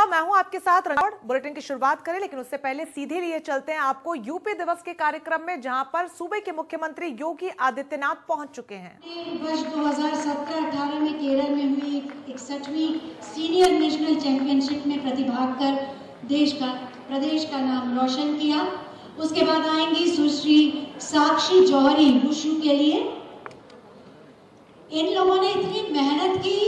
मैं हूं आपके साथ बुलेटिन की शुरुआत करें, लेकिन उससे पहले सीधे लिए चलते हैं आपको यूपी दिवस के कार्यक्रम में, जहां पर सूबे के मुख्यमंत्री योगी आदित्यनाथ पहुंच चुके हैं। वर्ष 2017-18 में केरल में हुई 61वीं सीनियर नेशनल चैंपियनशिप में प्रतिभाग कर प्रदेश का नाम रोशन किया। उसके बाद आएंगी सुश्री साक्षी जौहरी वुशु के लिए। इन लोगों ने इतनी मेहनत की,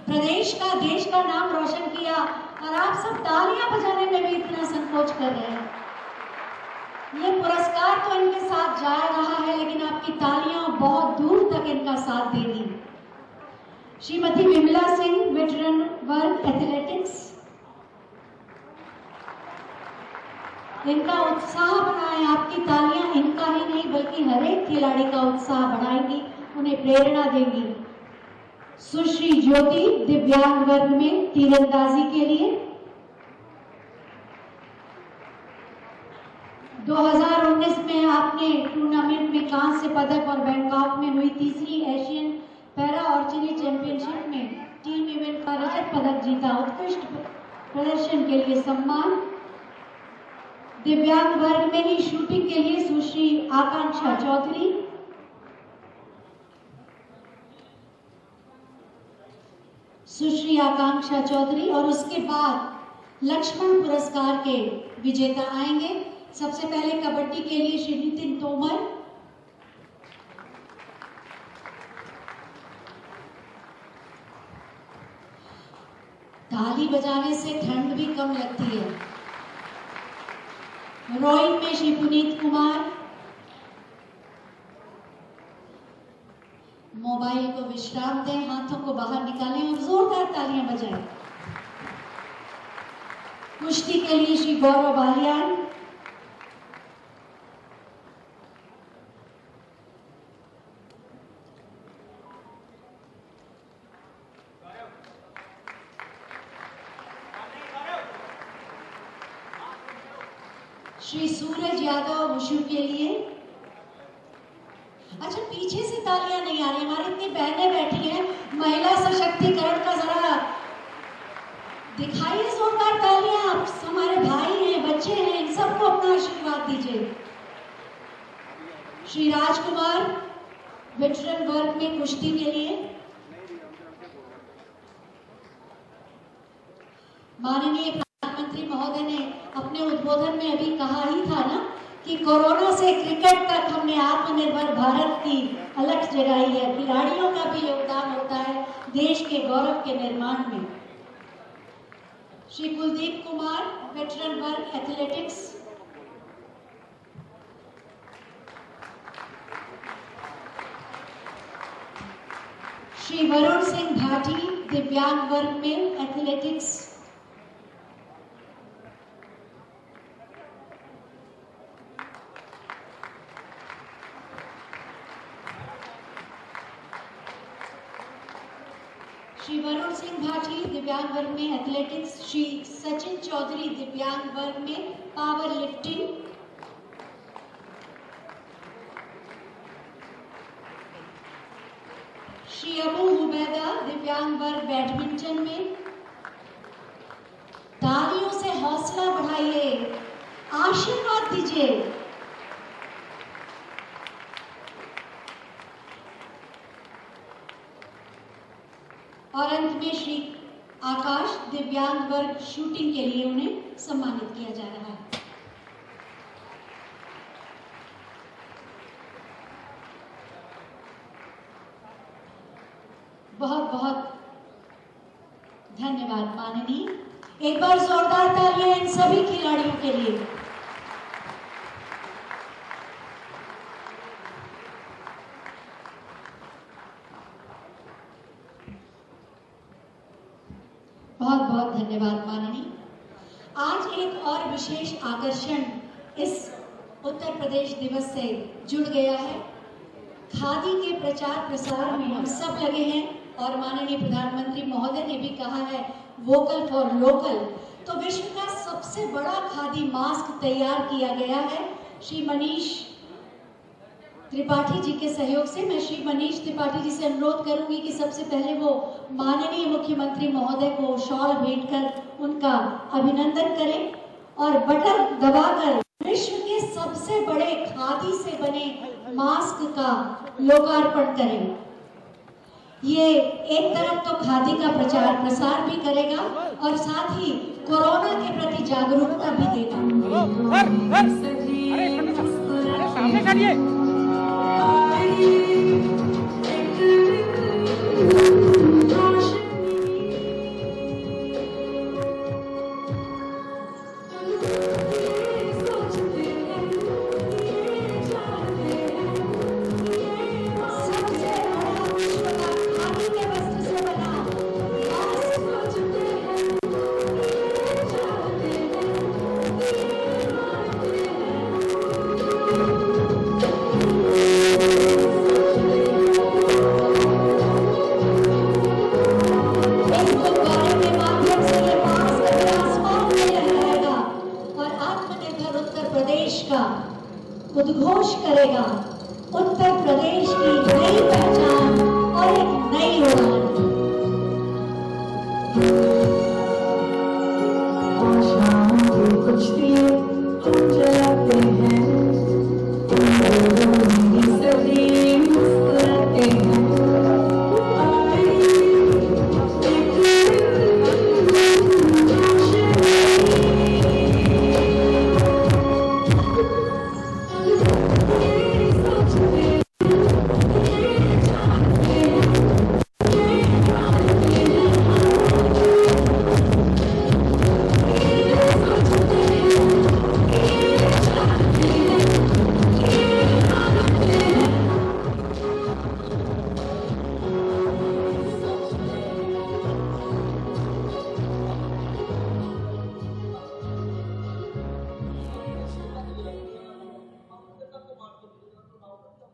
प्रदेश का देश का नाम रोशन किया, और आप सब तालियां बजाने में भी इतना संकोच कर रहे हैं। ये पुरस्कार तो इनके साथ जा रहा है, लेकिन आपकी तालियां बहुत दूर तक इनका साथ देगी। श्रीमती विमला सिंह, वेटरन वर्ग एथलेटिक्स, इनका उत्साह बढ़ाएं। आपकी तालियां इनका ही नहीं बल्कि हर एक खिलाड़ी का उत्साह बढ़ाएंगी, उन्हें प्रेरणा देंगी। सुश्री ज्योति, दिव्यांग वर्ग में तीरंदाजी के लिए। 2019 में आपने टूर्नामेंट में कांस्य पदक और बैंकॉक में हुई तीसरी एशियन पैरा आर्चरी चैंपियनशिप में टीम इवेंट का रजत पदक जीता। उत्कृष्ट प्रदर्शन के लिए सम्मान। दिव्यांग वर्ग में ही शूटिंग के लिए सुश्री आकांक्षा चौधरी। और उसके बाद लक्ष्मण पुरस्कार के विजेता आएंगे। सबसे पहले कबड्डी के लिए श्री नितिन तोमर। ताली बजाने से ठंड भी कम लगती है। रोइंग में श्री पुनीत कुमार। मोबाइल को विश्राम दें, हाथों को बाहर निकालें और जोरदार तालियां बजाएं। कुश्ती के लिए श्री गौरव बालियान। श्री सूरज यादव वुशु के लिए। अच्छा, पीछे से तालियां नहीं आ रही, हमारी इतनी बहनें बैठी हैं। महिला सशक्तिकरण का जरा दिखाइए जोरदार तालियां। आप हमारे भाई हैं, बच्चे हैं, इन सबको अपना आशीर्वाद दीजिए। श्री राजकुमार, वेटरन वर्ग में कुश्ती के लिए। माननीय प्रधानमंत्री महोदय ने अपने उद्बोधन में अभी कहा ही था ना कि कोरोना से क्रिकेट तक हमने आत्मनिर्भर भारत की अलख जगाई है। खिलाड़ियों का भी योगदान होता है देश के गौरव के निर्माण में। श्री कुलदीप कुमार, वेटरन वर्ग एथलेटिक्स। श्री वरुण सिंह भाटी, दिव्यांग वर्ग में एथलेटिक्स। श्री वरुण सिंह भाटी, दिव्यांग वर्ग में एथलेटिक्स। श्री सचिन चौधरी, दिव्यांग वर्ग में पावर लिफ्टिंग। श्री अबू हुबैदा, दिव्यांग वर्ग बैडमिंटन में। तालियों से हौसला बढ़ाइए, आशीर्वाद दीजिए। और अंत में श्री आकाश, दिव्यांग वर्ग शूटिंग के लिए उन्हें सम्मानित किया जा रहा है। बहुत बहुत धन्यवाद माननीय। एक बार जोरदार तालियां इन सभी खिलाड़ियों के लिए। बहुत बहुत धन्यवाद माननीय। आज एक और विशेष आकर्षण इस उत्तर प्रदेश दिवस से जुड़ गया है। खादी के प्रचार प्रसार में हम सब लगे हैं, और माननीय प्रधानमंत्री महोदय ने भी कहा है वोकल फॉर लोकल। तो विश्व का सबसे बड़ा खादी मास्क तैयार किया गया है श्री मनीष त्रिपाठी जी के सहयोग से। मैं श्री मनीष त्रिपाठी जी से अनुरोध करूंगी कि सबसे पहले वो माननीय मुख्यमंत्री महोदय को शॉल भेंट कर उनका अभिनंदन करें और बटन दबाकर विश्व के सबसे बड़े खादी से बने मास्क का लोकार्पण करें। ये एक तरफ तो खादी का प्रचार प्रसार भी करेगा और साथ ही कोरोना के प्रति जागरूकता भी देगा। सामने चलिए। उद्घोष करेगा उत्तर प्रदेश की नई पहचान और एक नई उड़ान। कुछ दिए हम जलाते हैं, सभी मुस्कुराते हैं।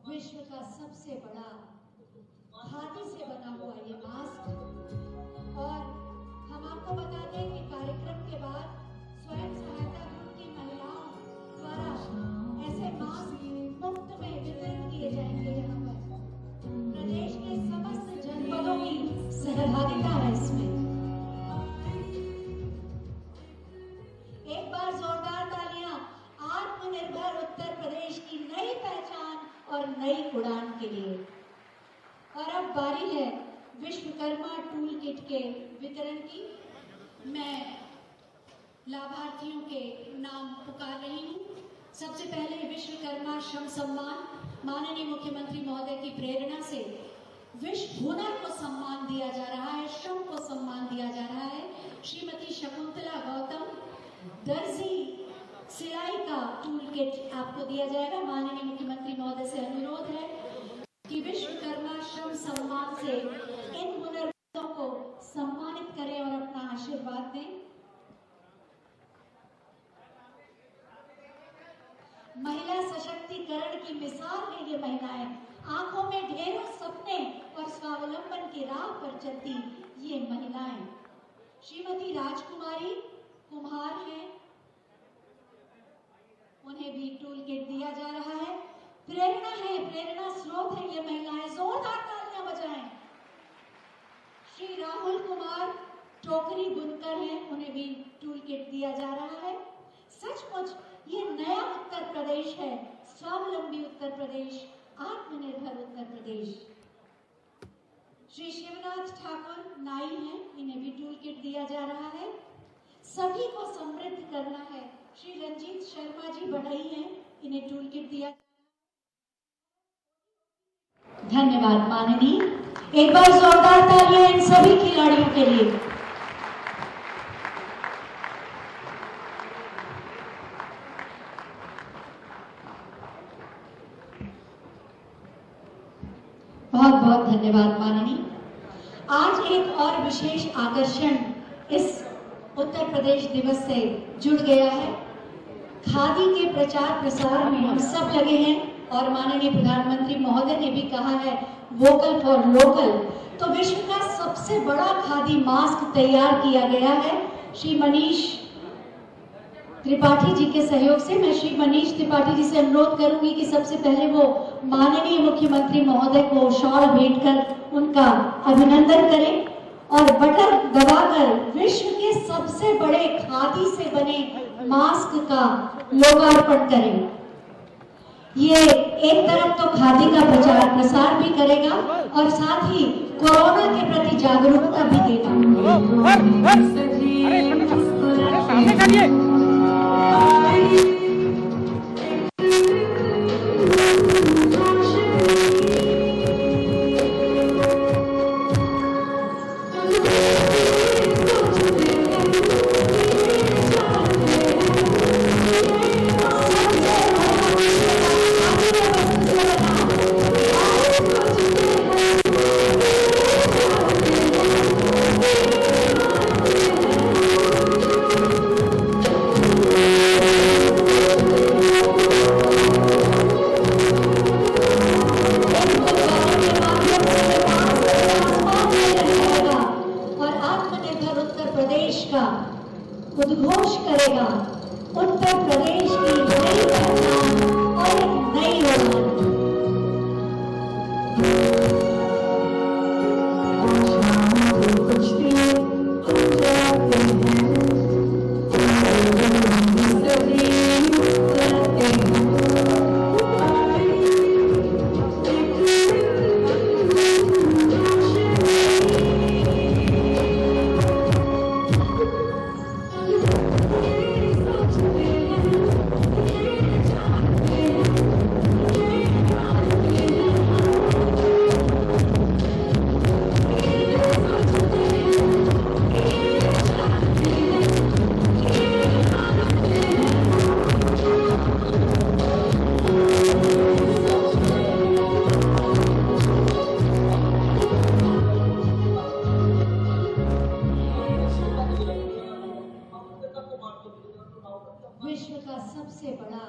विश्व का सबसे बड़ा खादी से बना हुआ ये मास्क। और हम आपको बता दें कि कार्यक्रम के बाद स्वयं सहायता ग्रुप की महिलाओं द्वारा ऐसे मास्क मुफ्त में वितरित किए जाएंगे। यहाँ पर प्रदेश के समस्त जनपदों की सहभागिता है इसमें। एक बार जोरदार तालियां आत्मनिर्भर उत्तर प्रदेश की नई पहचान और नई उड़ान के लिए। और अब बारी है विश्वकर्मा टूल किट के वितरण की। मैं लाभार्थियों के नाम पुकार रही हूँ। सबसे पहले विश्वकर्मा श्रम सम्मान माननीय मुख्यमंत्री महोदय की प्रेरणा से विश्व हुनर को सम्मान दिया जा रहा है, श्रम को सम्मान दिया जा रहा है। श्रीमती शकुंतला गौतम दर्जी सिलाई का टूल किट आपको दिया जाएगा। माननीय मुख्यमंत्री महोदय से अनुरोध है कि विश्वकर्मा श्रम सम्मान से इन हुनरमंदों को सम्मानित करें और अपना आशीर्वाद दें। महिला सशक्तिकरण की मिसाल है ये महिलाएं। आंखों में ढेरों सपने और स्वावलंबन की राह पर चलती ये महिलाएं। श्रीमती राजकुमारी कुम्हार हैं, उन्हें भी टूल किट दिया जा रहा है। प्रेरणा है, प्रेरणा स्रोत है ये महिलाएं। जोरदार तालियां बजाएं। श्री राहुल कुमार टोकरी बुनकर हैं, उन्हें भी टूल किट दिया जा रहा है। सचमुच ये नया उत्तर प्रदेश है, स्वावलंबी उत्तर प्रदेश, आत्मनिर्भर उत्तर प्रदेश। श्री शिवनाथ ठाकुर नाई हैं, इन्हें भी टूल किट दिया जा रहा है। सभी को समृद्ध करना है, श्री रंजीत शर्मा जी बढ़ई हैं, इन्हें टूल किट दिया। धन्यवाद माननीय। एक बार जोरदार तालियां इन सभी खिलाड़ियों के लिए। बहुत बहुत धन्यवाद माननीय। आज एक और विशेष आकर्षण इस उत्तर प्रदेश दिवस से जुड़ गया है। खादी के प्रचार प्रसार में हम सब लगे हैं और माननीय प्रधानमंत्री महोदय ने भी कहा है वोकल फॉर लोकल। तो विश्व का सबसे बड़ा खादी मास्क तैयार किया गया है श्री मनीष त्रिपाठी जी के सहयोग से। मैं श्री मनीष त्रिपाठी जी से अनुरोध करूंगी कि सबसे पहले वो माननीय मुख्यमंत्री महोदय को शॉल भेंट कर उनका अभिनंदन करें और बटन दबाकर विश्व के सबसे बड़े खादी से बने मास्क का लोकार्पण करें। ये एक तरफ तो खादी का प्रचार प्रसार भी करेगा और साथ ही कोरोना के प्रति जागरूकता भी देगा। सामने करिए। उद्घोष करेगा उत्तर प्रदेश की नई पहचान और एक नई उड़ान। विश्व का सबसे बड़ा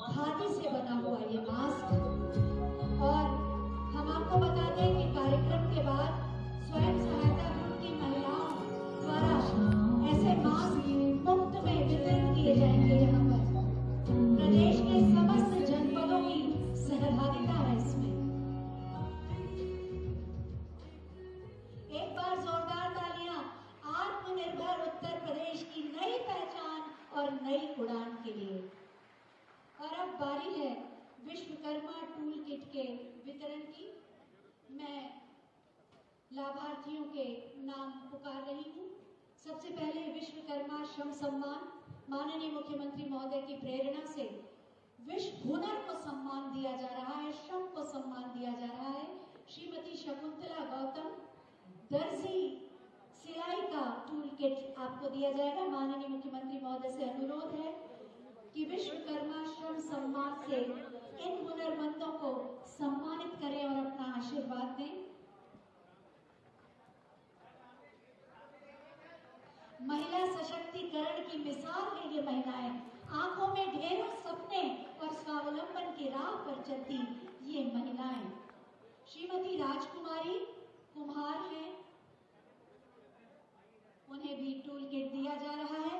खादी से बना हुआ ये मास्क। और हम आपको बता दें कि कार्यक्रम के बाद स्वयं सहायता ग्रुप की महिलाओं द्वारा ऐसे मास्क मुफ्त में वितरित किए जाएंगे। यहाँ पर प्रदेश के समस्त जनपदों की सहभागिता है इसमें। एक बार जोरदार तालियां आत्मनिर्भर उत्तर प्रदेश की नई पहचान और नई उड़ान के लिए। और अब बारी है विश्वकर्मा टूल किट के वितरण की। मैं लाभार्थियों के नाम पुकार रही हूँ। सबसे पहले विश्वकर्मा श्रम सम्मान, माननीय मुख्यमंत्री महोदय की प्रेरणा से विश्व हुनर को सम्मान दिया जा रहा है, श्रम को सम्मान दिया जा रहा है। श्रीमती शकुंतला गौतम, दर्जी सिलाई का टूल किट आपको दिया जाएगा। माननीय मुख्यमंत्री महोदय से अनुरोध है कि विश्वकर्मा श्रम सम्मान से इन हुनरमंदों को सम्मानित करें और अपना आशीर्वाद दें। महिला सशक्तिकरण की मिसाल है ये महिलाएं। आंखों में ढेरों सपने और स्वावलंबन की राह पर चलती ये महिलाएं। श्रीमती राजकुमारी कुम्हार हैं, उन्हें भी टूल किट दिया जा रहा है।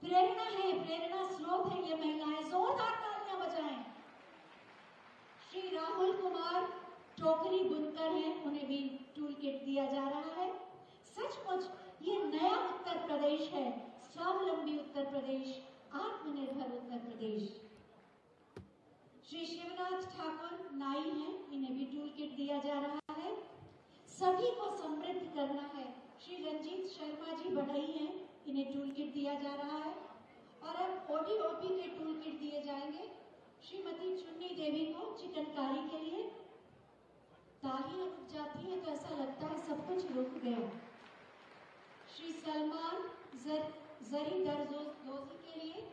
प्रेरणा है, प्रेरणा स्रोत है ये महिलाएं। जोरदार तालियां बजाएं। श्री राहुल कुमार टोकरी बुनकर हैं, उन्हें भी टूल किट दिया जा रहा है। सचमुच ये नया उत्तर प्रदेश है, स्वावलंबी उत्तर प्रदेश, आत्मनिर्भर उत्तर प्रदेश। श्री शिवनाथ ठाकुर नाई हैं, इन्हें भी टूल किट दिया जा रहा है। सभी को समृद्ध करना है। श्री रंजीत शर्मा जी बढ़ई हैं, इन्हें टूल किट दिया जा रहा है। और अब ओडीओपी के टूल किट दिए जाएंगे। श्रीमती चुन्नी देवी को चिकनकारी के लिए। तालियां रुक जाती है तो ऐसा लगता है सब कुछ रुक गया। श्री सलमान जरी दर्जोजी के लिए।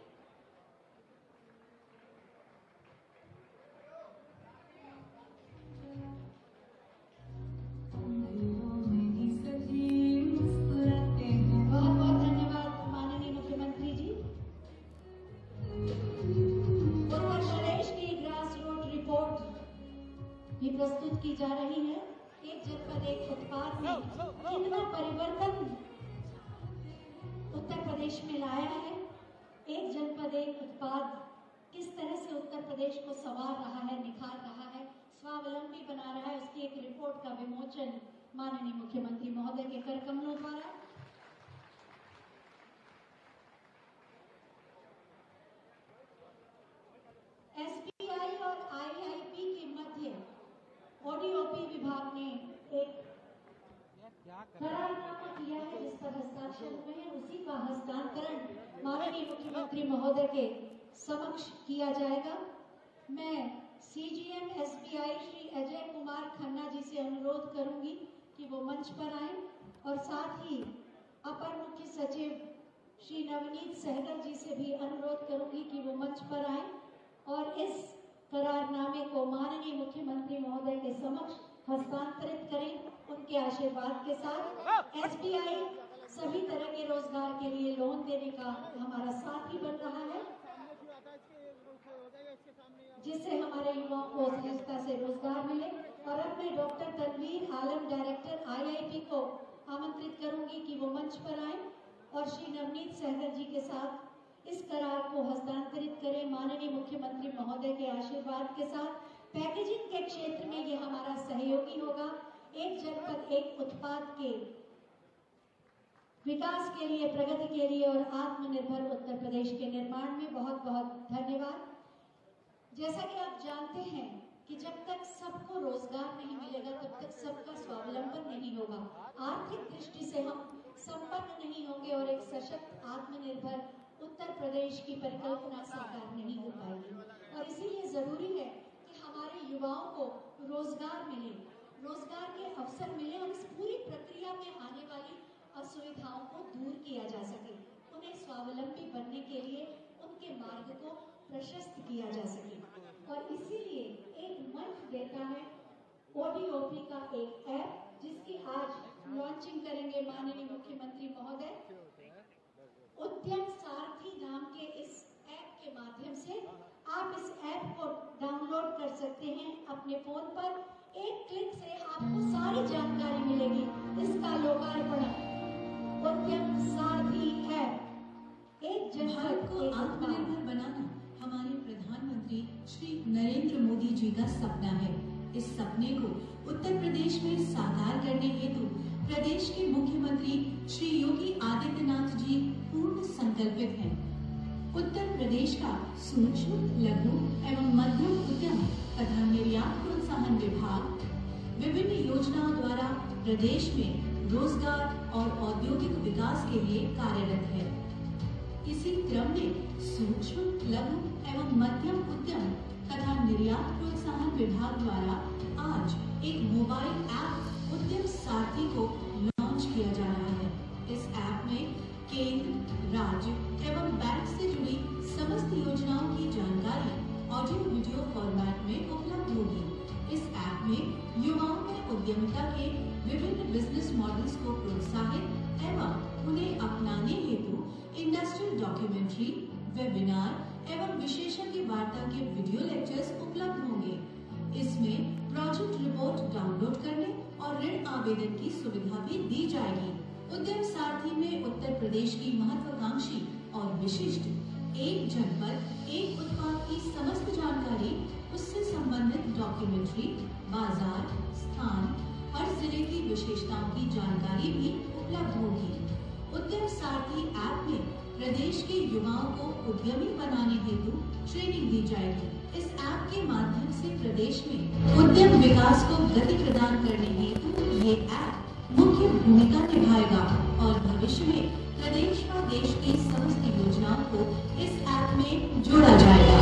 प्रस्तुत की जा रही है। एक जनपद एक उत्पाद में कितना परिवर्तन उत्तर प्रदेश में लाया है। एक जनपद एक उत्पाद किस तरह से उत्तर प्रदेश को संवार रहा है, निखार रहा है, स्वावलंबी बना रहा है, उसकी एक रिपोर्ट का विमोचन माननीय मुख्यमंत्री महोदय के कर कमलों द्वारा। एसबीआई और आईआईपी के मध्य ओडीओपी विभाग ने एक करारनामा किया है जिस पर हस्ताक्षर हुए हैं, उसी का हस्तांतरण माननीय मुख्यमंत्री महोदय के समक्ष किया जाएगा। मैं सीजीएम एसबीआई श्री अजय कुमार खन्ना जी से अनुरोध करूंगी कि वो मंच पर आए और साथ ही अपर मुख्य सचिव श्री नवनीत सहगल जी से भी अनुरोध करूंगी कि वो मंच पर आए और इस करारनामे को माननीय मुख्यमंत्री महोदय के समक्ष हस्तांतरित करें। उनके आशीर्वाद के साथ एसबीआई सभी तरह के रोजगार के लिए लोन देने का हमारा साथी बन रहा है, जिससे हमारे युवाओं को सहजता से रोजगार मिले। और अब मैं डॉक्टर तनवीर आलम, डायरेक्टर आईआईपी को आमंत्रित करूंगी कि वो मंच पर आए और श्री नवनीत सहगल जी के साथ इस करार को हस्तांतरित करें। माननीय मुख्यमंत्री महोदय के आशीर्वाद के साथ पैकेजिंग के क्षेत्र में ये हमारा सहयोगी होगा। एक जनपद एक उत्पाद के विकास के लिए, प्रगति के लिए और आत्मनिर्भर उत्तर प्रदेश के निर्माण में बहुत बहुत धन्यवाद। जैसा कि आप जानते हैं कि जब तक सबको रोजगार नहीं मिलेगा तब तक सबका स्वावलंबन नहीं होगा। आर्थिक दृष्टि से हम संपन्न नहीं होंगे और एक सशक्त आत्मनिर्भर उत्तर प्रदेश की परिकल्पना साकार नहीं हो पाएगी। और इसीलिए जरूरी है कि हमारे युवाओं को रोजगार मिले, रोजगार के अवसर मिले और इस पूरी प्रक्रिया में आने वाली असुविधाओं को दूर किया जा सके, उन्हें स्वावलंबी बनने के लिए उनके मार्ग को प्रशस्त किया जा सके। और इसीलिए एक मंच देता है ओडीओपी का एक ऐप, जिसकी आज लॉन्चिंग करेंगे माननीय मुख्यमंत्री महोदय। उद्यम सारथी नाम के इस ऐप के माध्यम से आप इस ऐप को डाउनलोड कर सकते हैं अपने फोन पर। एक क्लिक से आपको सारी जानकारी मिलेगी। इसका लोकार्पण उद्यम सारथी ऐप एक जनपद को आत्मनिर्भर बनाना हमारे प्रधानमंत्री श्री नरेंद्र मोदी जी का सपना है। इस सपने को उत्तर प्रदेश में साकार करने हेतु प्रदेश के मुख्यमंत्री श्री योगी आदित्यनाथ जी पूर्ण संकल्पित हैं। उत्तर प्रदेश का सूक्ष्म, लघु एवं मध्यम उद्यम तथा निर्यात प्रोत्साहन विभाग विभिन्न योजनाओं द्वारा प्रदेश में रोजगार और औद्योगिक विकास के लिए कार्यरत है। इसी क्रम में सूक्ष्म, लघु एवं मध्यम उद्यम तथा निर्यात प्रोत्साहन विभाग द्वारा आज एक मोबाइल ऐप उद्यम सारथी को लॉन्च किया जा रहा है। इस ऐप में केंद्र, राज्य एवं बैंक से जुड़ी समस्त योजनाओं की जानकारी ऑडियो वीडियो फॉर्मेट में उपलब्ध होगी। इस ऐप में युवाओं में उद्यमिता के विभिन्न बिजनेस मॉडल्स को प्रोत्साहित एवं उन्हें अपनाने हेतु इंडस्ट्रियल डॉक्यूमेंट्री, वेबिनार एवं विशेषज्ञ वार्ता के वीडियो लेक्चर्स उपलब्ध होंगे। इसमें प्रोजेक्ट रिपोर्ट डाउनलोड करने और ऋण आवेदन की सुविधा भी दी जाएगी। उद्यम सारथी में उत्तर प्रदेश की महत्वाकांक्षी और विशिष्ट एक जनपद एक उत्पाद की समस्त जानकारी, उससे संबंधित डॉक्यूमेंट्री, बाजार, स्थान, हर जिले की विशेषताओं की जानकारी भी उपलब्ध होगी। उद्यम सारथी ऐप में प्रदेश के युवाओं को उद्यमी बनाने हेतु ट्रेनिंग दी जाएगी। इस ऐप के माध्यम से प्रदेश में उद्यम विकास को गति प्रदान करने हेतु ये ऐप मुख्य भूमिका निभाएगा और भविष्य में प्रदेश व देश की समस्त योजनाओं को इस ऐप में जोड़ा जाएगा।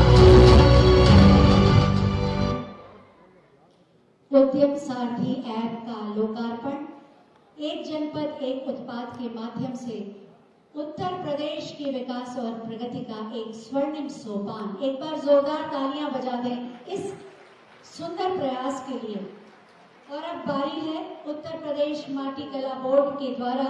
उद्यम सारथी ऐप का लोकार्पण एक जनपद एक उत्पाद के माध्यम से उत्तर प्रदेश के विकास और प्रगति का एक स्वर्णिम सोपान। एक बार जोरदार तालियां बजा दें इस सुंदर प्रयास के लिए। और अब बारी है उत्तर प्रदेश माटी कला बोर्ड के द्वारा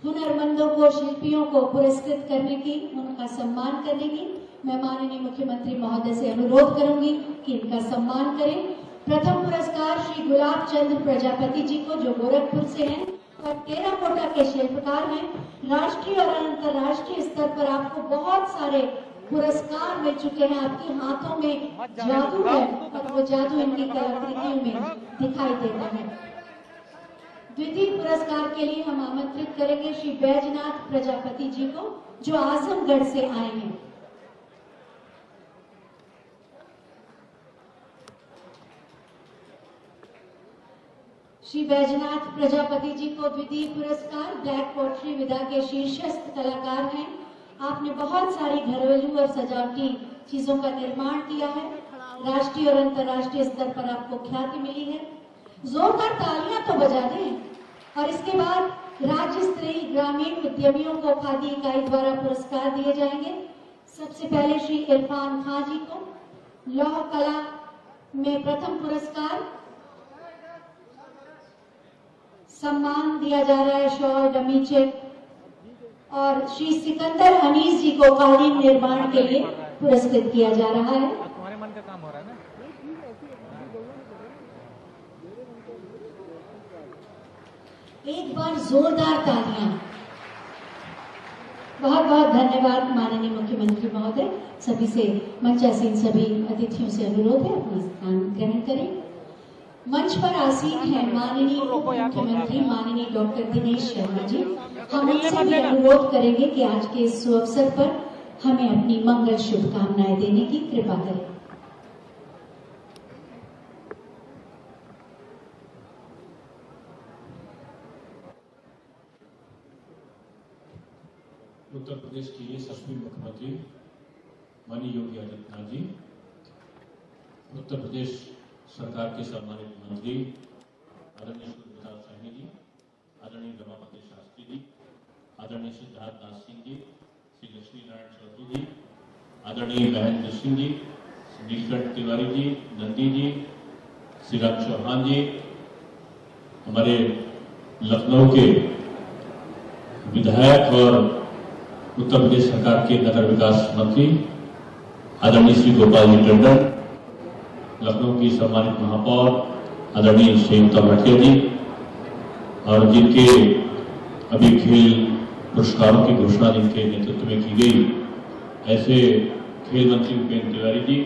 हुनरमंदों को, शिल्पियों को पुरस्कृत करने की, उनका सम्मान करने की। मैं माननीय मुख्यमंत्री महोदय से अनुरोध करूंगी कि इनका सम्मान करें। प्रथम पुरस्कार श्री गुलाब चंद्र प्रजापति जी को, जो गोरखपुर से हैं और टेराकोटा के शिल्पकार हैं। राष्ट्रीय और अंतर्राष्ट्रीय स्तर पर आपको बहुत सारे पुरस्कार मिल चुके हैं। आपके हाथों में जादू है और वो जादू इनकी कलाकृतियों में दिखाई देता है। द्वितीय पुरस्कार के लिए हम आमंत्रित करेंगे श्री बैजनाथ प्रजापति जी को, जो आजमगढ़ से आए हैं। श्री बैजनाथ प्रजापति जी को द्वितीय पुरस्कार। ब्लैक पोट्री विधा के शीर्षस्थ कलाकार हैं। आपने बहुत सारी घरेलू और सजावटी चीजों का निर्माण किया है। राष्ट्रीय और अंतर्राष्ट्रीय स्तर पर आपको ख्याति मिली है। जोरदार तालियां तो बजा दें। और इसके बाद राज्य स्तरीय ग्रामीण उद्यमियों को खादी इकाई द्वारा पुरस्कार दिए जाएंगे। सबसे पहले श्री इरफान खां जी को लौह कला में प्रथम पुरस्कार, सम्मान दिया जा रहा है शॉल, डमी चेक। और श्री सिकंदर अनीस जी को कालीन निर्माण के लिए पुरस्कृत किया जा रहा है। तुम्हारे मन का काम हो रहा है ना। एक बार जोरदार तालियां। बहुत बहुत धन्यवाद माननीय मुख्यमंत्री महोदय। सभी से मंचासीन सभी अतिथियों से अनुरोध है अपना स्थान ग्रहण करें। मंच पर आसीन है माननीय उप मुख्यमंत्री माननीय डॉक्टर दिनेश शर्मा जी। हम उनसे भी अनुरोध करेंगे कि आज के इस अवसर पर हमें अपनी मंगल शुभकामनाएं देने की कृपा करें। उत्तर प्रदेश के यशस्वी मुख्यमंत्री माननीय योगी आदित्यनाथ जी, उत्तर प्रदेश सरकार के सम्मानित मंत्री आदरणीय सुब्रता साहनी जी, आदरणीय रमापति शास्त्री जी, आदरणीय सिद्धार्थ दास सिंह जी, श्री लक्ष्मी नारायण चौधरी जी, आदरणीय महेंद्र सिंह जी, नीलकंठ तिवारी जी, नंदी जी, श्री राम चौहान जी, हमारे लखनऊ के विधायक और उत्तर प्रदेश सरकार के नगर विकास मंत्री आदरणीय श्री गोपाल जी टंडन, लखनऊ की सम्मानित महापौर आदरणीय संयुक्ता भाटिया जी, और जिनके अभी खेल पुरस्कारों की घोषणा जिनके नेतृत्व में की गई, ऐसे खेल मंत्री उपेंद्र तिवारी जी,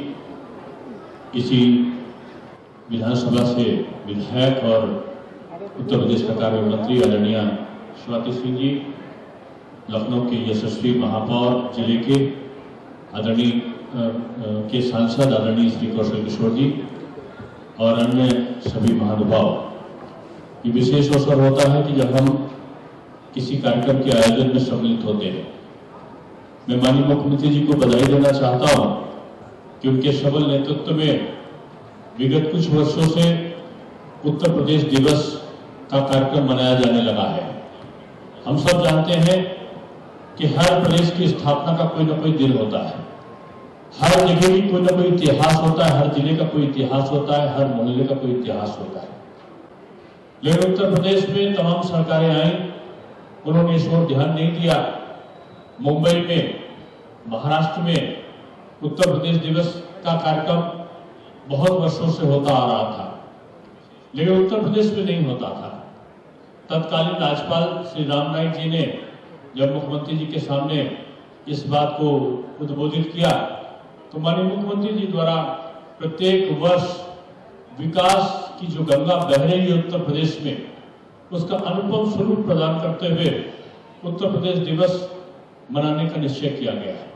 इसी विधानसभा से विधायक और उत्तर प्रदेश सरकार में मंत्री आदरणीय स्वाति सिंह जी, लखनऊ के यशस्वी महापौर जिले के आदरणीय के सांसद आदरणीय श्री कौशल किशोर जी और अन्य सभी महानुभाव। ये विशेष अवसर होता है कि जब हम किसी कार्यक्रम के आयोजन में सम्मिलित होते हैं। मैं माननीय मुख्यमंत्री जी को बधाई देना चाहता हूं कि उनके सबल नेतृत्व में विगत कुछ वर्षों से उत्तर प्रदेश दिवस का कार्यक्रम मनाया जाने लगा है। हम सब जानते हैं कि हर प्रदेश की स्थापना का कोई न कोई दिन होता है, हर जगह की कोई न कोई इतिहास होता है, हर जिले का कोई इतिहास होता है, हर मोहल्ले का कोई इतिहास होता है। लेकिन उत्तर प्रदेश में तमाम सरकारें आई, उन्होंने इस ओर ध्यान नहीं दिया। मुंबई में, महाराष्ट्र में उत्तर प्रदेश दिवस का कार्यक्रम बहुत वर्षों से होता आ रहा था, लेकिन उत्तर प्रदेश में नहीं होता था। तत्कालीन राज्यपाल श्री राम नाईक जी ने जब मुख्यमंत्री जी के सामने इस बात को उद्बोधित किया तो माननीय मुख्यमंत्री जी द्वारा प्रत्येक वर्ष विकास की जो गंगा बह रही है उत्तर प्रदेश में, उसका अनुपम स्वरूप प्रदान करते हुए उत्तर प्रदेश दिवस मनाने का निश्चय किया गया है।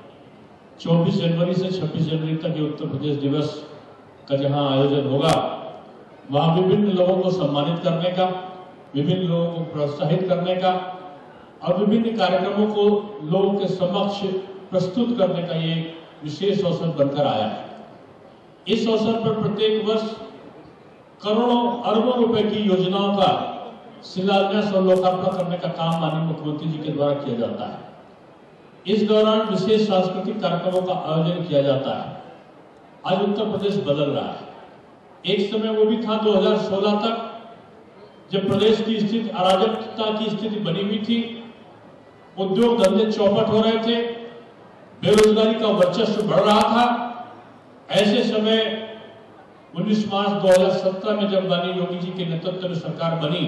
24 जनवरी से 26 जनवरी तक ये उत्तर प्रदेश दिवस का जहां आयोजन होगा, वहां विभिन्न लोगों को सम्मानित करने का, विभिन्न लोगों को प्रोत्साहित करने का और विभिन्न कार्यक्रमों को लोगों के समक्ष प्रस्तुत करने का ये विशेष अवसर बनकर आया है। इस अवसर पर प्रत्येक वर्ष करोड़ों अरबों रुपए की योजनाओं का शिलान्यास और लोकार्पण करने का काम माननीय मुख्यमंत्री जी के द्वारा किया जाता है। इस दौरान विशेष सांस्कृतिक कार्यक्रमों का आयोजन किया जाता है। आज उत्तर प्रदेश बदल रहा है। एक समय वो भी था 2016 तक जब प्रदेश की स्थिति अराजकता की स्थिति बनी हुई थी, उद्योग धंधे चौपट हो रहे थे, बेरोजगारी का वर्चस्व बढ़ रहा था। ऐसे समय 19 मार्च 2017 में जब माननीय योगी जी के नेतृत्व में सरकार बनी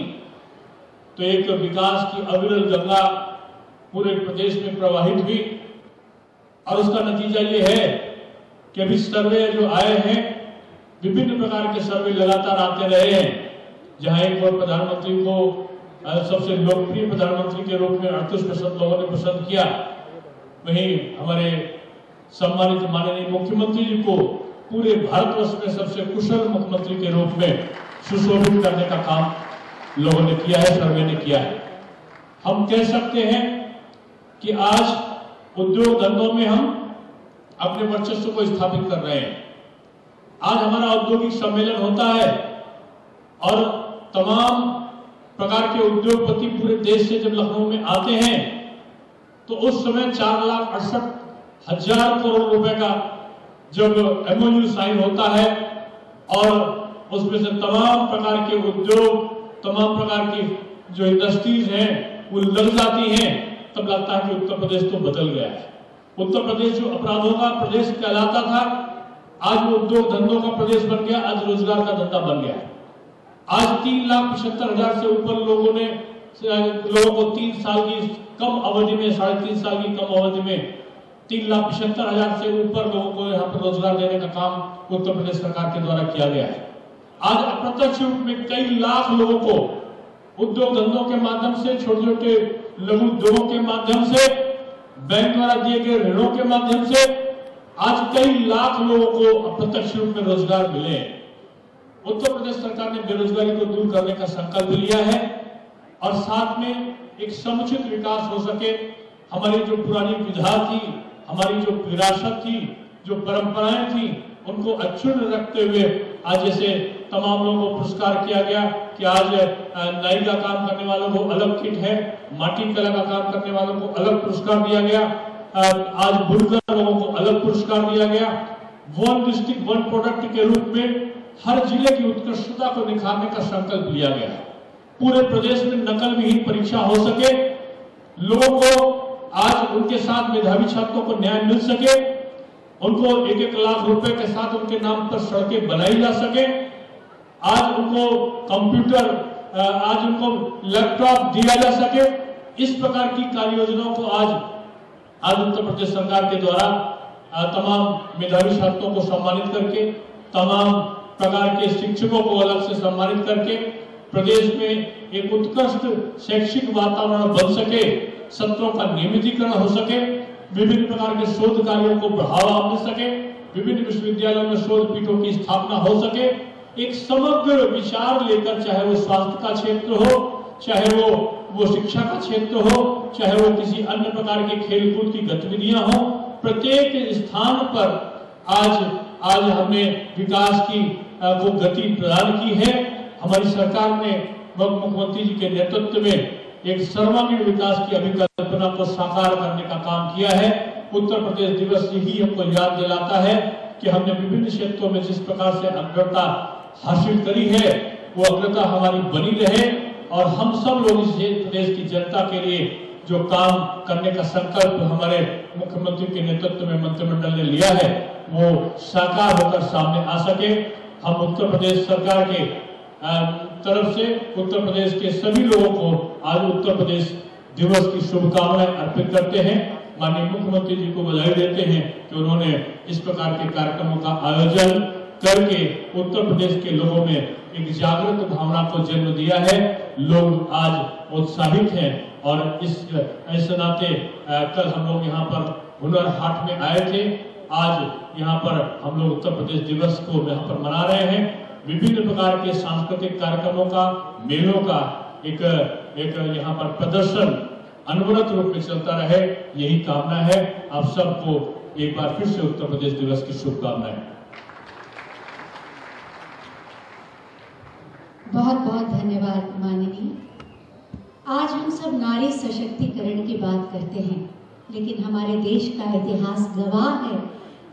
तो एक विकास की अविरल गंगा पूरे प्रदेश में प्रवाहित हुई और उसका नतीजा ये है कि अभी सर्वे जो आए हैं, विभिन्न प्रकार के सर्वे लगातार आते रहे हैं, जहां एक और प्रधानमंत्री को सबसे लोकप्रिय प्रधानमंत्री के रूप में 38% लोगों ने पसंद किया। वहीं हमारे सम्मानित माननीय मुख्यमंत्री जी को पूरे भारतवर्ष में सबसे कुशल मुख्यमंत्री के रूप में सुशोभित करने का काम लोगों ने किया है, सर्वे ने किया है। हम कह सकते हैं कि आज उद्योग धंधों में हम अपने वर्चस्व को स्थापित कर रहे हैं। आज हमारा औद्योगिक सम्मेलन होता है और तमाम प्रकार के उद्योगपति पूरे देश से जब लखनऊ में आते हैं तो उस समय 4,68,000 करोड़ रुपए का जब MOU साइन होता है और उसमें से तमाम प्रकार के उद्योग, तमाम प्रकार की जो इंडस्ट्रीज हैं वो लग जाती हैं, तब लगता है कि उत्तर प्रदेश तो बदल गया है। उत्तर प्रदेश जो अपराधों का प्रदेश कहलाता था, आज वो उद्योग धंधों का प्रदेश बन गया, आज रोजगार का धंधा बन गया। आज 3,75,000 से ऊपर लोगों को 3 साल की कम अवधि में, 3.5 साल की कम अवधि में 3,75,000 से ऊपर लोगों को यहाँ पर रोजगार देने का काम उत्तर प्रदेश सरकार के द्वारा किया गया है। आज अप्रत्यक्ष रूप में कई लाख लोगों को उद्योग धंधों के माध्यम से, छोटे छोटे लघु उद्योगों के माध्यम से, बैंक द्वारा दिए गए ऋणों के माध्यम से आज कई लाख लोगों को अप्रत्यक्ष रूप में रोजगार मिले हैं। उत्तर प्रदेश सरकार ने बेरोजगारी को दूर करने का संकल्प लिया है और साथ में एक समुचित विकास हो सके। हमारी जो पुरानी विधा थी, हमारी जो विरासत थी, जो परंपराएं थी, उनको अक्षुण्ण रखते हुए आज जैसे तमाम लोगों को पुरस्कार किया गया कि आज नाई का काम करने वालों को अलग किट है, माटी कला का काम करने वालों को अलग पुरस्कार दिया गया, आज बुनकर लोगों को अलग पुरस्कार दिया गया। वन डिस्ट्रिक्ट वन प्रोडक्ट के रूप में हर जिले की उत्कृष्टता को निखारने का संकल्प लिया गया है। पूरे प्रदेश में नकल विहीन परीक्षा हो सके, लोगों को आज उनके साथ मेधावी छात्रों को न्याय मिल सके, उनको 1-1 लाख रुपए के साथ उनके नाम पर सड़कें बनाई जा सके, आज उनको कंप्यूटर, आज उनको लैपटॉप दिया जा सके। इस प्रकार की कार्य योजनाओं को आज उत्तर प्रदेश सरकार के द्वारा तमाम मेधावी छात्रों को सम्मानित करके, तमाम प्रकार के शिक्षकों को अलग से सम्मानित करके प्रदेश में एक उत्कृष्ट शैक्षिक वातावरण बन सके, सत्रों का नियमितीकरण हो सके, विभिन्न प्रकार के शोध कार्यों को बढ़ावा मिल सके, विभिन्न विश्वविद्यालयों में शोध पीठों की स्थापना हो सके। एक समग्र विचार लेकर, चाहे वो स्वास्थ्य का क्षेत्र हो, चाहे वो शिक्षा का क्षेत्र हो, चाहे वो किसी अन्य प्रकार के खेलकूद की गतिविधियां हो, प्रत्येक स्थान पर आज हमने विकास की को गति प्रदान की है। हमारी सरकार ने मुख्यमंत्री जी के नेतृत्व में एक सर्वांगीण विकास की अभिकल्पना को साकार करने का काम किया है। उत्तर प्रदेश दिवस यही हमको याद दिलाता है कि हमने विभिन्न क्षेत्रों में जिस प्रकार से अग्रता हासिल करी है, वो अग्रता हमारी बनी रहे और हम सब लोग इस प्रदेश की जनता के लिए जो काम करने का संकल्प हमारे मुख्यमंत्री के नेतृत्व में मंत्रिमंडल ने लिया है, वो साकार होकर सामने आ सके। हम उत्तर प्रदेश सरकार के तरफ से उत्तर प्रदेश के सभी लोगों को आज उत्तर प्रदेश दिवस की शुभकामनाएं अर्पित करते हैं। माननीय मुख्यमंत्री जी को बधाई देते हैं कि उन्होंने इस प्रकार के कार्यक्रमों का आयोजन करके उत्तर प्रदेश के लोगों में एक जागृत भावना को जन्म दिया है। लोग आज उत्साहित हैं और इस नाते कल हम लोग यहाँ पर हुनर हाट में आए थे। आज यहाँ पर हम लोग उत्तर प्रदेश दिवस को यहाँ पर मना रहे हैं। विभिन्न प्रकार के सांस्कृतिक कार्यक्रमों का, मेलों का एक यहाँ पर प्रदर्शन अनवरत रूप में चलता रहे, यही कामना है। आप सबको एक बार फिर से उत्तर प्रदेश दिवस की शुभकामनाएं। बहुत बहुत धन्यवाद माननीय। आज हम सब नारी सशक्तिकरण की बात करते हैं, लेकिन हमारे देश का इतिहास गवाह है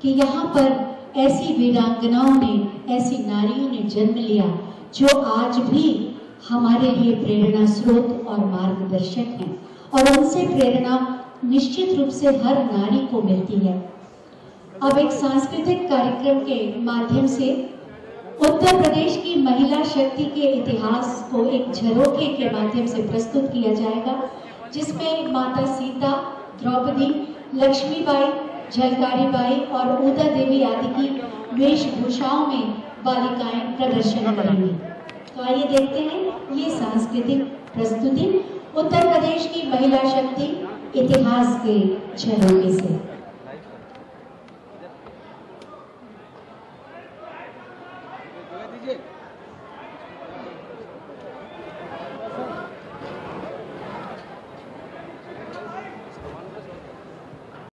कि यहाँ पर ऐसी वीरांगनाओं ने, ऐसी नारियों ने जन्म लिया जो आज भी हमारे लिए प्रेरणा स्रोत और मार्गदर्शक हैं, और उनसे प्रेरणा निश्चित रूप से हर नारी को मिलती है। अब एक सांस्कृतिक कार्यक्रम के माध्यम से उत्तर प्रदेश की महिला शक्ति के इतिहास को एक झरोखे के माध्यम से प्रस्तुत किया जाएगा, जिसमें माता सीता, द्रौपदी, लक्ष्मीबाई, झलकारी बाई और ऊदा देवी आदि की वेशभूषाओं में बालिकाएं प्रदर्शन करेंगी। तो आइए देखते हैं ये सांस्कृतिक प्रस्तुति उत्तर प्रदेश की महिला शक्ति इतिहास के झरोखे से। दीजिए।